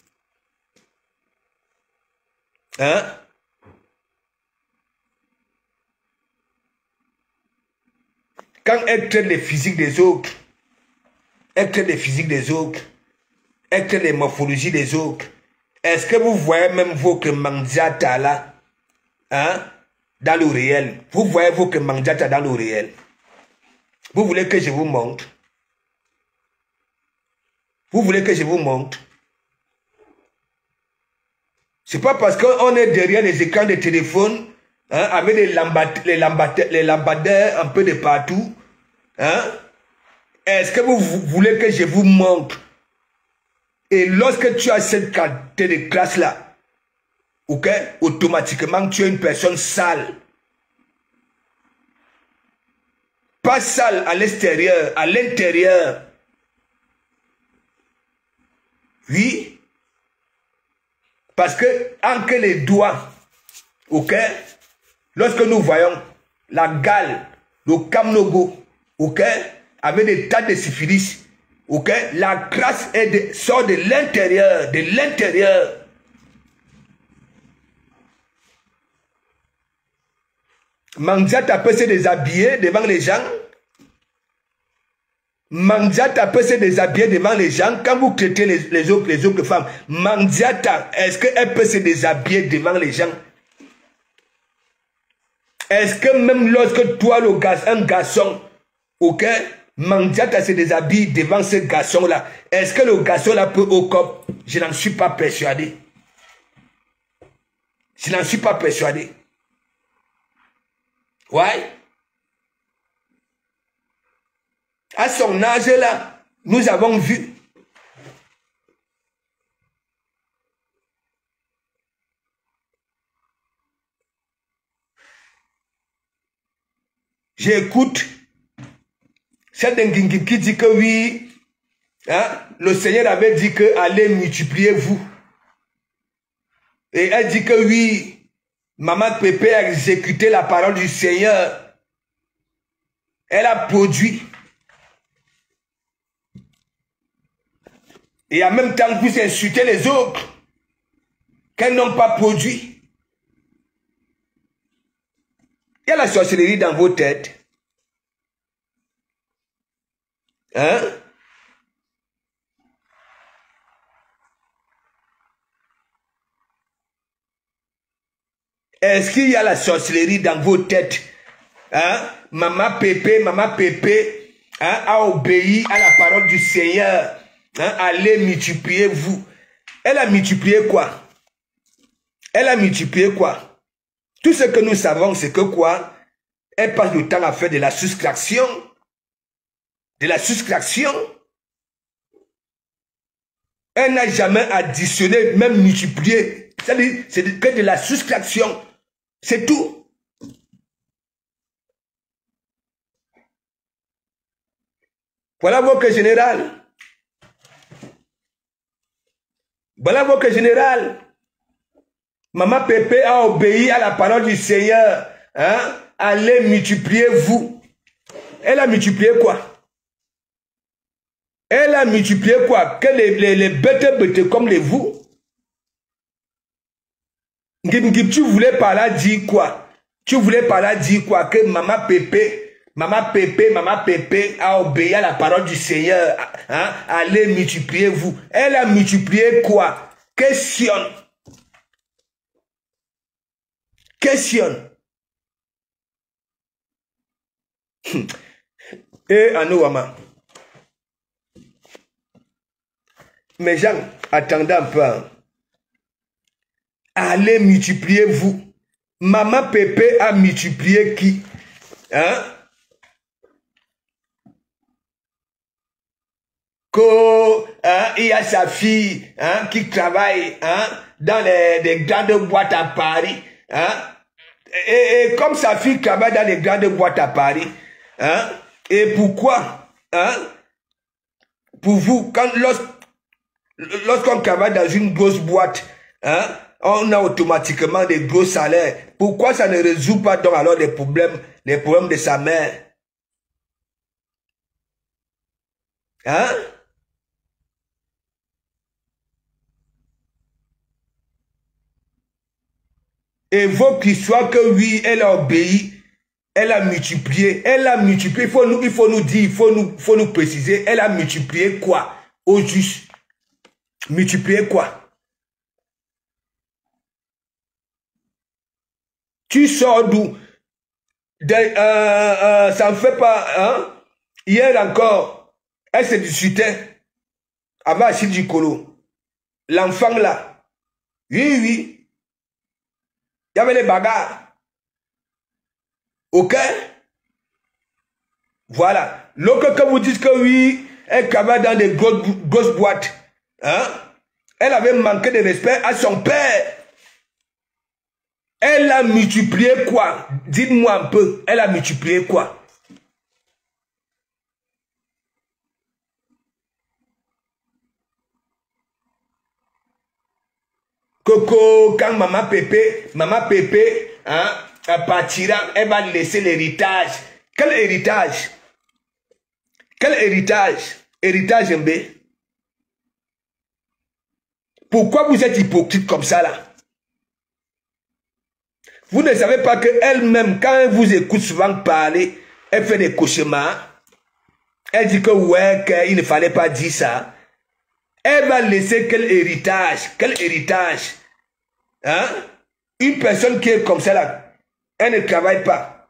Hein? Quand elle traite les physiques des autres, elle traite les physiques des autres, elle traite les morphologies des autres, est-ce que vous voyez même votre Mandiata là, hein, dans le réel? Vous voyez votre Mandiata dans le réel? Vous voulez que je vous montre? Vous voulez que je vous montre? C'est pas parce qu'on est derrière les écrans de téléphone, hein, avec les lampadaires un peu de partout, Hein? Est-ce que vous voulez que je vous montre? Et lorsque tu as cette qualité de classe-là, ok, automatiquement tu es une personne sale. Pas sale à l'extérieur, à l'intérieur. Oui. Parce que, entre les doigts, ok, lorsque nous voyons la gale, le camnogo, ok, avec des tas de syphilis, ok, la grâce sort de l'intérieur, de l'intérieur. Mandiata peut se déshabiller devant les gens. Mandiata peut se déshabiller devant les gens. Quand vous traitez les autres femmes, Mandiata, est-ce qu'elle peut se déshabiller devant les gens? Est-ce que même lorsque toi, un garçon, ok, Mandiata se déshabille devant ce garçon-là, est-ce que le garçon-là peut au cop? Je n'en suis pas persuadé. Je n'en suis pas persuadé. Ouais. À son âge-là, nous avons vu. J'écoute cette Ngingim qui dit que oui, hein, le Seigneur avait dit que allez multiplier vous. Et elle dit que oui, Maman Pépé a exécuté la parole du Seigneur. Elle a produit. Et en même temps, vous insultez les autres qu'elles n'ont pas produit. Il y a la sorcellerie dans vos têtes. Hein? Est-ce qu'il y a la sorcellerie dans vos têtes? Hein? Maman Pépé, hein, a obéi à la parole du Seigneur. Hein? Allez multiplier vous. Elle a multiplié quoi? Elle a multiplié quoi? Tout ce que nous savons, c'est que quoi? Elle passe le temps à faire de la soustraction. De la soustraction. Elle n'a jamais additionné, même multiplié. C'est-à-dire, c'est que de la soustraction. C'est tout. Voilà votre général. Voilà votre général. Maman Pépé a obéi à la parole du Seigneur. Hein? Allez multiplier vous. Elle a multiplié quoi? Elle a multiplié quoi? Que les bêtes comme les vous. Tu voulais par là dire quoi? Tu voulais par là dire quoi? Que Maman Pépé a obéi à la parole du Seigneur. Hein? Allez multiplier vous. Elle a multiplié quoi? Questionne. Questionne. Et Anouama. Mes gens, attendez un peu. Hein. Allez multiplier vous. Maman Pépé a multiplié qui? Hein? Hein, il y a sa fille hein, qui travaille hein, dans des grandes boîtes à Paris. Hein? Et comme sa fille travaille dans les grandes boîtes à Paris, hein? Et pourquoi hein? Pour vous, lorsqu'on travaille dans une grosse boîte, hein, on a automatiquement des gros salaires. Pourquoi ça ne résout pas donc alors les problèmes de sa mère? Hein? Évoque l'histoire que oui, elle a obéi, elle a multiplié, il faut nous dire, il faut nous préciser, elle a multiplié quoi? Au juste. Multiplier quoi? Tu sors d'où? Ça ne fait pas, hein? Hier encore, elle se disputait avec Achille Dikolo. L'enfant là. Oui. Il y avait les bagarres. Ok? Voilà. L'autre que vous dites que oui, elle travaille dans des grosses boîtes. Hein? Elle avait manqué de respect à son père. Elle a multiplié quoi? Dites-moi un peu. Elle a multiplié quoi? Coco, quand maman Pépé, hein, elle partira, elle va laisser l'héritage. Quel héritage? Quel héritage? Héritage MB. Pourquoi vous êtes hypocrite comme ça là? Vous ne savez pas qu'elle-même, quand elle vous écoute souvent parler, elle fait des cauchemars. Elle dit que ouais, qu'il ne fallait pas dire ça. Elle va laisser quel héritage? Quel héritage? Hein? Une personne qui est comme ça là, elle ne travaille pas.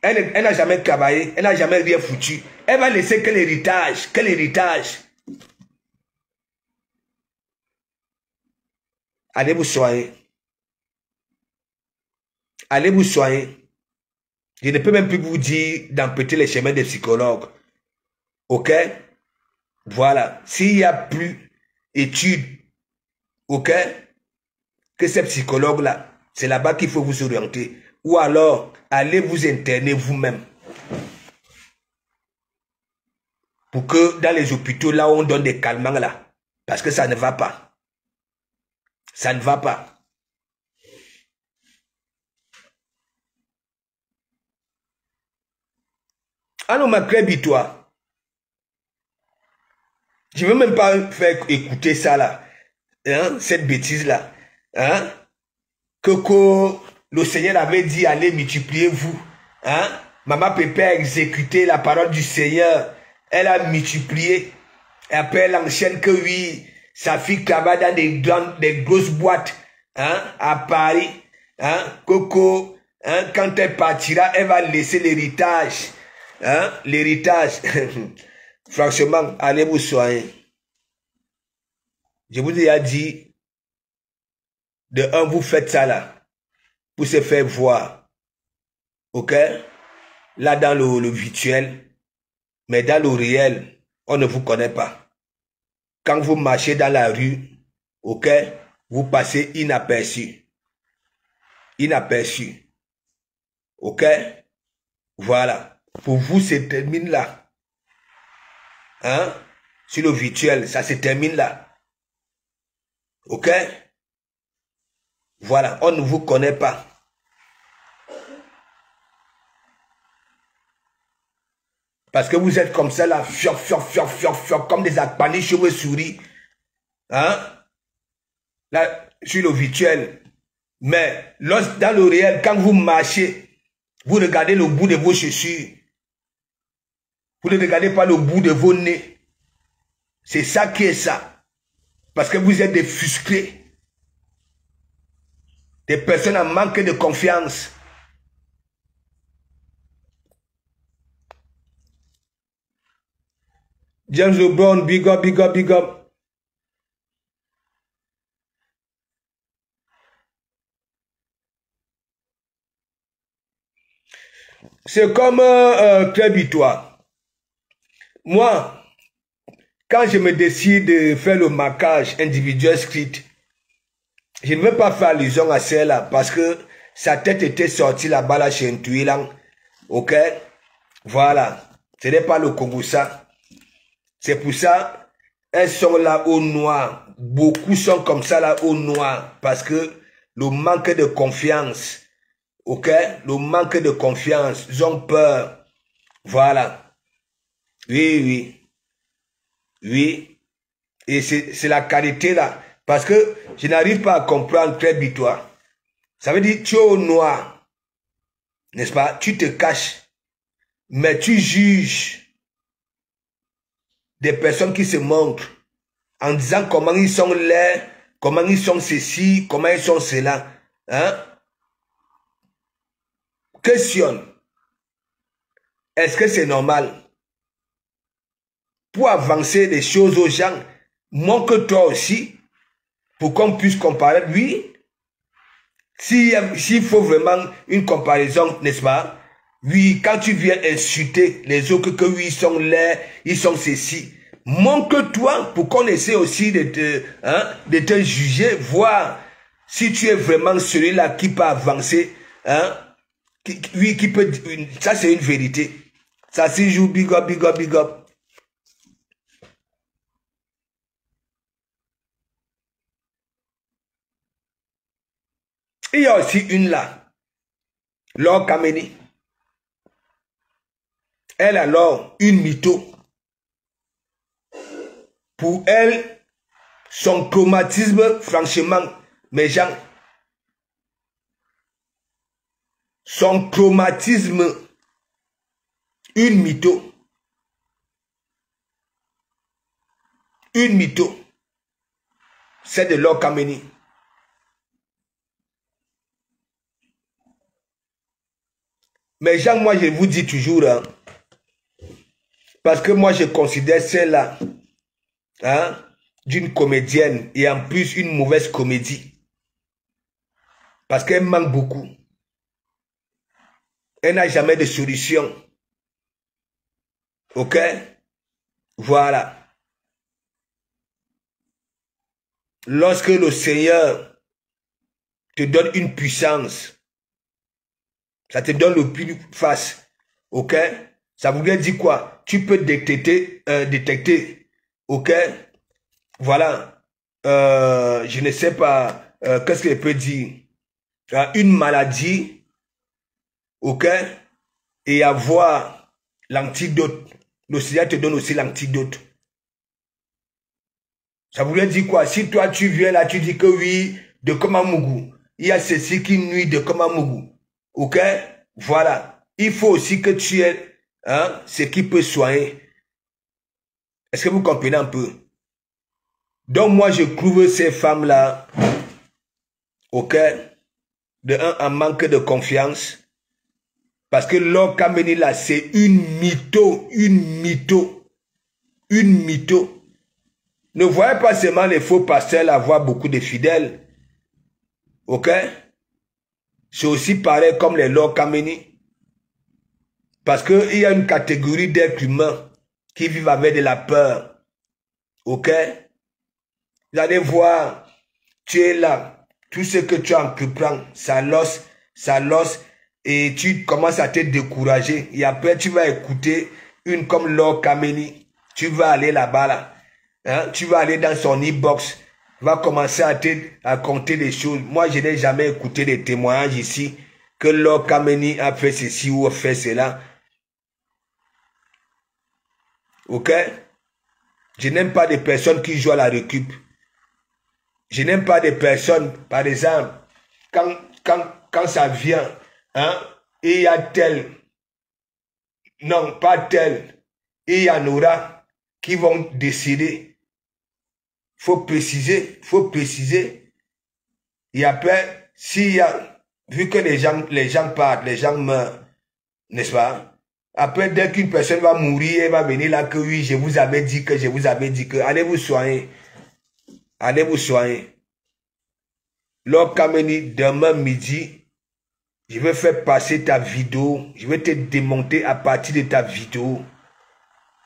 Elle n'a jamais travaillé, elle n'a jamais rien foutu. Elle va laisser quel héritage? Quel héritage? Allez vous soigner. Allez vous soigner. Je ne peux même plus vous dire d'emprunter les chemins des psychologues. Ok? Voilà. S'il n'y a plus d'études, ok? Que ces psychologues-là, c'est là-bas qu'il faut vous orienter. Ou alors, allez vous interner vous-même. Pour que dans les hôpitaux, là, on donne des calmants, là. Parce que ça ne va pas. Ça ne va pas. Alors, ma crébite-toi. Je ne veux même pas faire écouter ça, là. Hein? Cette bêtise-là. Hein? Que le Seigneur avait dit, allez, multipliez-vous. Hein? Maman Pépé a exécuté la parole du Seigneur. Elle a multiplié. Et après, elle enchaîne que oui, sa fille travaille dans des grosses boîtes. Hein? À Paris. Hein? Coco, hein? Quand elle partira, elle va laisser l'héritage. Hein? L'héritage. Franchement, allez vous soigner. Je vous ai dit, de un, vous faites ça là, pour se faire voir. Ok? Là, dans le virtuel, mais dans le réel, on ne vous connaît pas. Quand vous marchez dans la rue, ok? Vous passez inaperçu. Inaperçu. Ok? Voilà. Pour vous, ça se termine là. Hein? Sur le virtuel, ça se termine là. Ok? Voilà, on ne vous connaît pas. Parce que vous êtes comme ça là, comme des akpanis chauves-souris. Hein? Là, sur le virtuel. Mais dans le réel, quand vous marchez, vous regardez le bout de vos chaussures. Vous ne regardez pas le bout de vos nez. C'est ça qui est ça. Parce que vous êtes des frustrés. Des personnes en manque de confiance. James LeBron, big up, big up, big up. C'est comme Crébitois. Moi, quand je me décide de faire le marquage individuel script, je ne veux pas faire allusion à celle-là parce que sa tête était sortie là-bas là chez Ntuilang. Ok? Voilà. Ce n'est pas le Kongoussa. C'est pour ça, elles sont là au noir. Beaucoup sont comme ça là au noir parce que le manque de confiance. Ok? Le manque de confiance. Ils ont peur. Voilà. Oui, oui. Oui. Et c'est la qualité là. Parce que je n'arrive pas à comprendre très bien toi. Ça veut dire tu es au noir. N'est-ce pas? Tu te caches. Mais tu juges des personnes qui se montrent en disant comment ils sont laids, comment ils sont ceci, comment ils sont cela. Hein? Questionne. Est-ce que c'est normal? Pour avancer des choses aux gens, montre-toi aussi pour qu'on puisse comparer. Oui, s'il faut vraiment une comparaison, n'est-ce pas? Oui, quand tu viens insulter les autres, que oui, ils sont laids, ils sont ceci. Montre-toi pour qu'on essaie aussi de te juger, voir si tu es vraiment celui-là qui peut avancer. Hein, oui, qui peut... Ça, c'est une vérité. Ça se joue, big up, big up, big up. Il y a aussi une là, Laure Kameni. Elle alors, une mytho. Pour elle, son traumatisme, franchement, mes gens, son traumatisme, une mytho. Une mytho. C'est de Laure Kameni. Mes gens, moi, je vous dis toujours, hein, parce que moi, je considère celle-là, hein, d'une comédienne et en plus une mauvaise comédie. Parce qu'elle manque beaucoup. Elle n'a jamais de solution. Ok? Voilà. Lorsque le Seigneur te donne une puissance, ça te donne le plus face. Ok? Ça voudrait dire quoi? Tu peux détecter. Ok? Voilà. Je ne sais pas. Qu'est-ce que je peux dire? Une maladie. Ok? Et avoir l'antidote. Le Seigneur te donne aussi l'antidote. Ça voulait dire quoi? Si toi tu viens là, tu dis que oui, de Komamougou, il y a ceci qui nuit de Komamougou. Ok? Voilà. Il faut aussi que tu aies ce qui peut soigner. Est-ce que vous comprenez un peu? Donc moi je trouve ces femmes-là, ok, de un, en manque de confiance. Parce que Laure Kameni là, c'est une mytho, une mytho, une mytho. Ne voyez pas seulement les faux pasteurs avoir beaucoup de fidèles. Ok? C'est aussi pareil comme les Laure Kameni. Parce qu'il y a une catégorie d'êtres humains qui vivent avec de la peur. Ok? Vous allez voir, tu es là, tout ce que tu entreprends, ça losse, et tu commences à te décourager. Et après, tu vas écouter une comme Laure Kameni. Tu vas aller là-bas, là. Hein? Tu vas aller dans son e-box, va commencer à compter des choses. Moi, je n'ai jamais écouté des témoignages ici que Laure Kameni a fait ceci ou a fait cela. Ok? Je n'aime pas des personnes qui jouent à la récup. Je n'aime pas des personnes, par exemple, quand ça vient, hein, et il y a tel, non, pas tel, et il y en aura qui vont décider. Faut préciser. Et après, s'il y a, vu que les gens partent, les gens meurent, n'est-ce pas? Après, dès qu'une personne va mourir, elle va venir là que oui, je vous avais dit que, allez vous soigner. Allez vous soigner. Laure Kameni, demain midi, je vais faire passer ta vidéo. Je vais te démonter à partir de ta vidéo.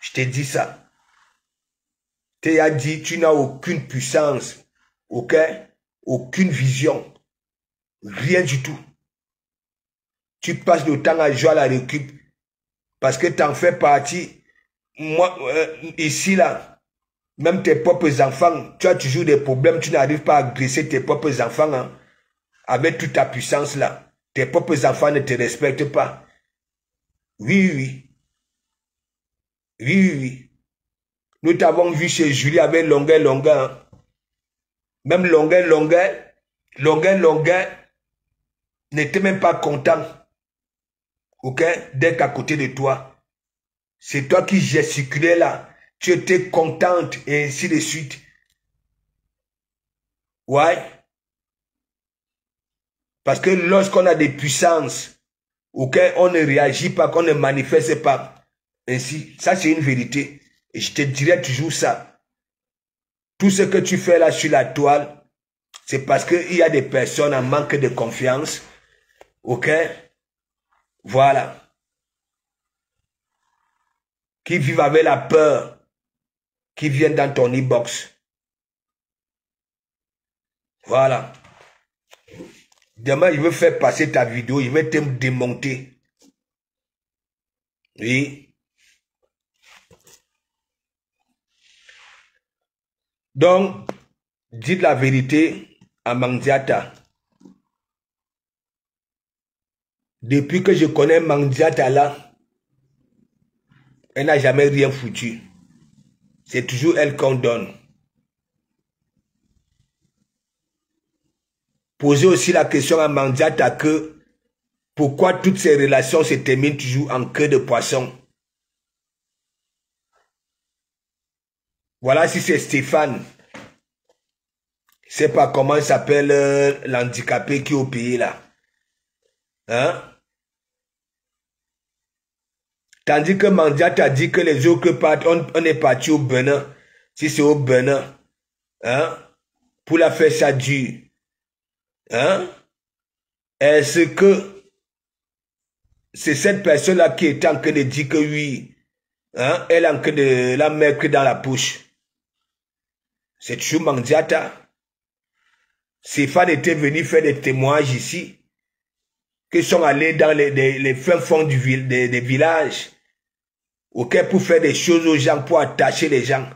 Je te dis ça. Tu as dit, tu n'as aucune puissance. Ok? Aucune vision. Rien du tout. Tu passes le temps à jouer à la récup. Parce que tu en fais partie. Moi, ici, là, même tes propres enfants, tu as toujours des problèmes. Tu n'arrives pas à agresser tes propres enfants. Hein, avec toute ta puissance, là. Tes propres enfants ne te respectent pas. Oui. Nous t'avons vu chez Julie avec longueur. Hein. Même longueur n'était même pas content. Ok? D'être à côté de toi. C'est toi qui gesticulais là. Tu étais contente et ainsi de suite. Ouais. Parce que lorsqu'on a des puissances, ok, on ne réagit pas, qu'on ne manifeste pas. Ainsi, ça c'est une vérité. Et je te dirai toujours ça. Tout ce que tu fais là sur la toile, c'est parce qu'il y a des personnes en manque de confiance. Ok? Voilà. qui vivent avec la peur, qui viennent dans ton e-box. Voilà. Demain, je veux faire passer ta vidéo, je vais te démonter. Oui. Donc, dites la vérité à Mandiata. Depuis que je connais Mandiata là, elle n'a jamais rien foutu. C'est toujours elle qu'on donne. Posez aussi la question à Mandiata que pourquoi toutes ces relations se terminent toujours en queue de poisson. Voilà si c'est Stéphane. Je sais pas comment il s'appelle l'handicapé qui est au pays là. Hein? Tandis que Mandiata dit que les autres partent, on est parti au Bénin. Si c'est au Bénin, hein? Pour la faire ça dure. Hein? Est-ce que c'est cette personne-là qui est en train de dire que oui, hein? Elle est en train de la mettre dans la poche? C'est toujours Mandiata. Stéphane était venu faire des témoignages ici, qui sont allés dans les fins fonds des villages, ok, pour faire des choses aux gens, pour attacher les gens.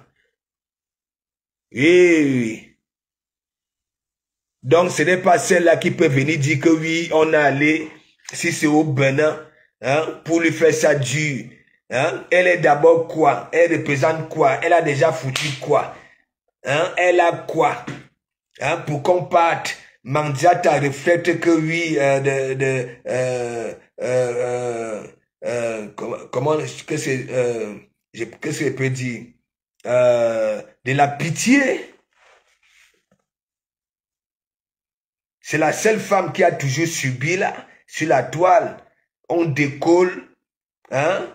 Oui. Donc, ce n'est pas celle-là qui peut venir dire que oui, on est allé, si c'est au Bénin, hein, pour lui faire ça dur. Hein? Elle est d'abord quoi? Elle représente quoi? Elle a déjà foutu quoi? Hein? Elle a quoi? Hein? Pour qu'on parte, Mandiata reflète que oui, comment, que c'est, qu'est-ce que je peux dire? De la pitié. C'est la seule femme qui a toujours subi là, sur la toile. On décolle, hein?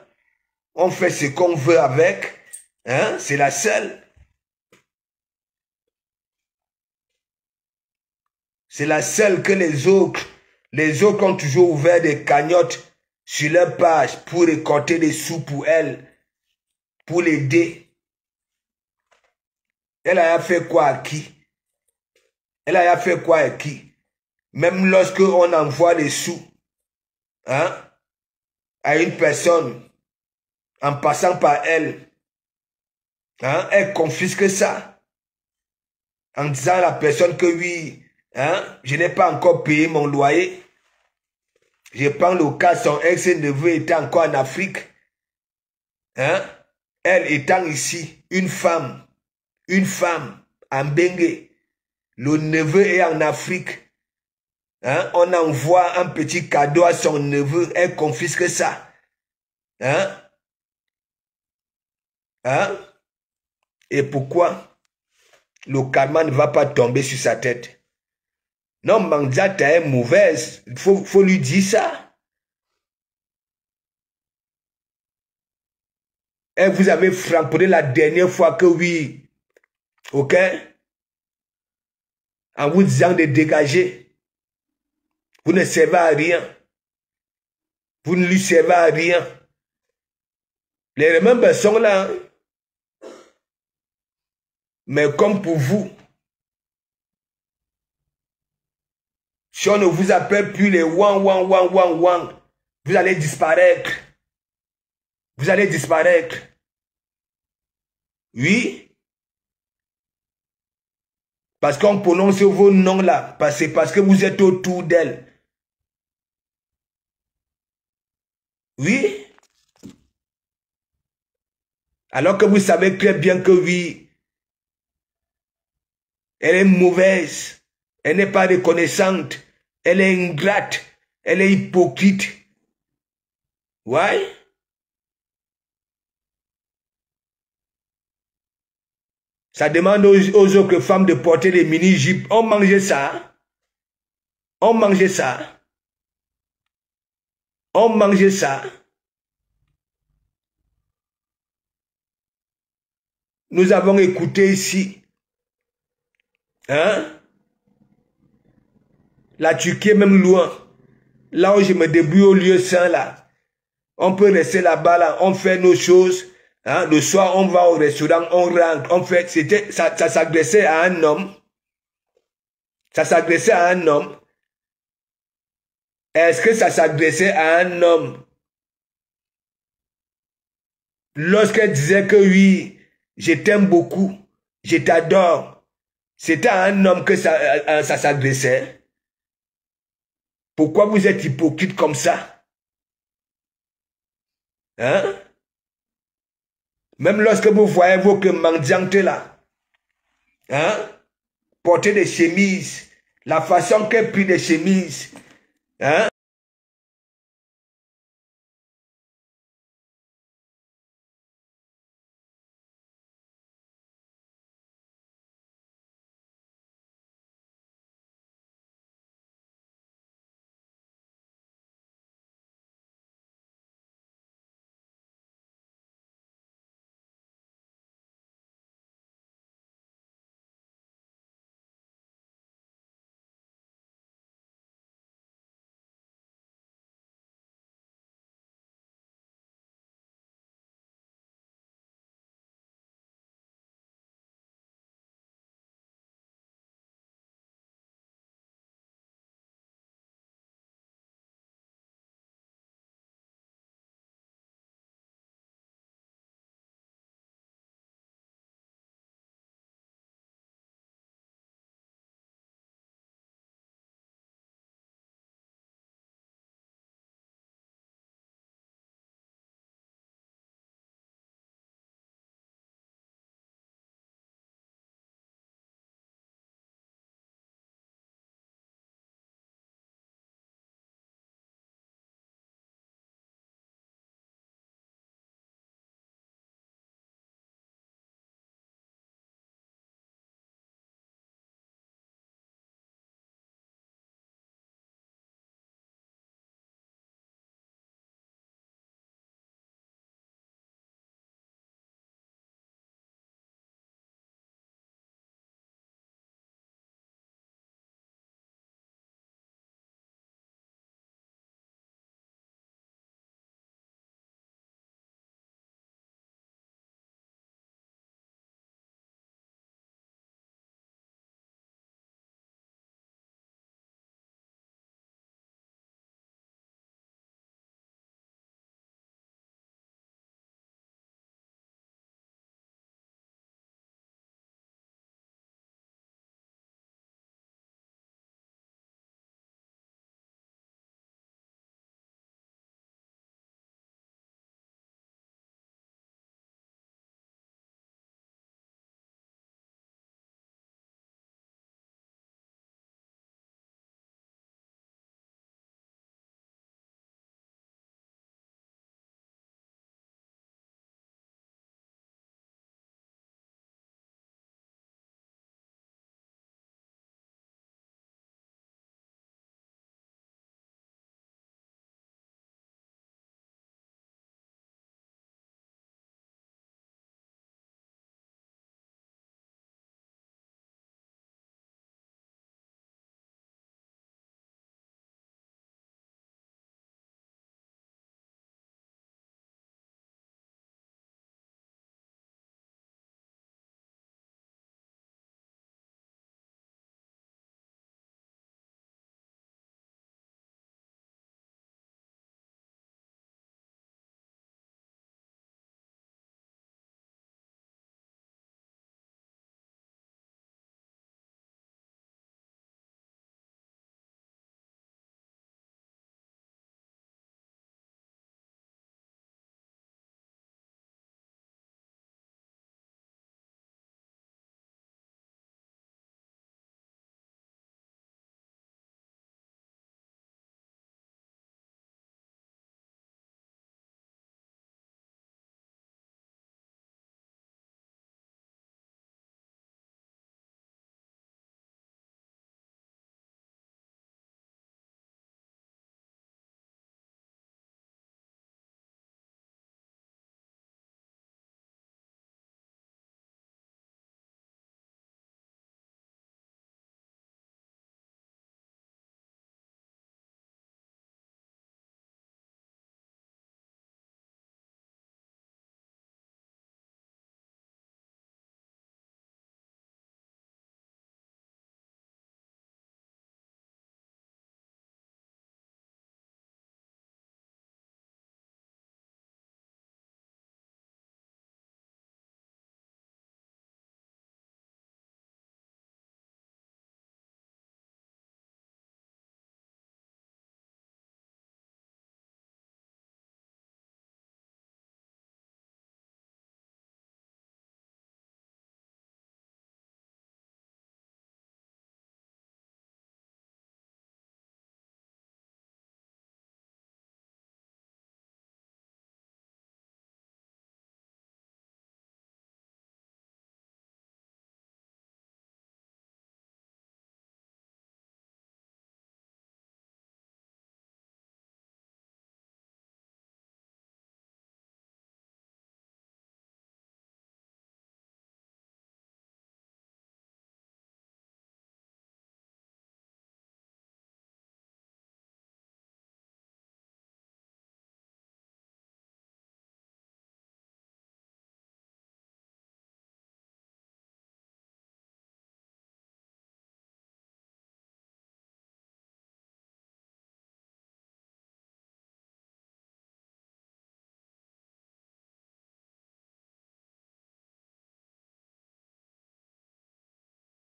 On fait ce qu'on veut avec, hein? C'est la seule. C'est la seule que les autres ont toujours ouvert des cagnottes sur leur page pour récolter des sous pour elle, pour l'aider. Elle a fait quoi à qui? Elle a fait quoi à qui? Même lorsque on envoie les sous, hein, à une personne, en passant par elle, hein, elle confisque ça, en disant à la personne que oui, hein, je n'ai pas encore payé mon loyer. Je prends le cas, son ex-neveu était encore en Afrique, hein, elle étant ici, une femme, en Bengue, le neveu est en Afrique. Hein? On envoie un petit cadeau à son neveu, elle confisque ça. Hein? Hein? Et pourquoi le karma ne va pas tomber sur sa tête? Non, Mandiata est mauvaise. Il faut lui dire ça. Et vous avez frappé la dernière fois que oui. Ok? En vous disant de dégager. Vous ne servez à rien. Vous ne lui servez à rien. Les remembers sont là. Hein? Mais comme pour vous, si on ne vous appelle plus les wang, vous allez disparaître. Vous allez disparaître. Oui. Parce qu'on prononce vos noms là. Parce que vous êtes autour d'elle. Oui. Alors que vous savez très bien que oui, elle est mauvaise, elle n'est pas reconnaissante, elle est ingrate, elle est hypocrite. Ouais. Ça demande aux autres femmes de porter des mini-jupes. On mangeait ça. On mangeait ça. On mangeait ça. Nous avons écouté ici, hein, la Turquie est même loin. Là où je me débrouille au lieu saint là, on peut rester là-bas là, on fait nos choses, Hein? Le soir, on va au restaurant, on rentre, on fait... Ça s'adressait à un homme. Ça s'adressait à un homme. Est-ce que ça s'adressait à un homme lorsqu'elle disait que oui, je t'aime beaucoup, je t'adore? C'était à un homme que ça s'adressait. Pourquoi vous êtes hypocrite comme ça? Hein? Même lorsque vous voyez vos mendiantes là, hein? Porter des chemises, la façon qu'elle prie des chemises, hein?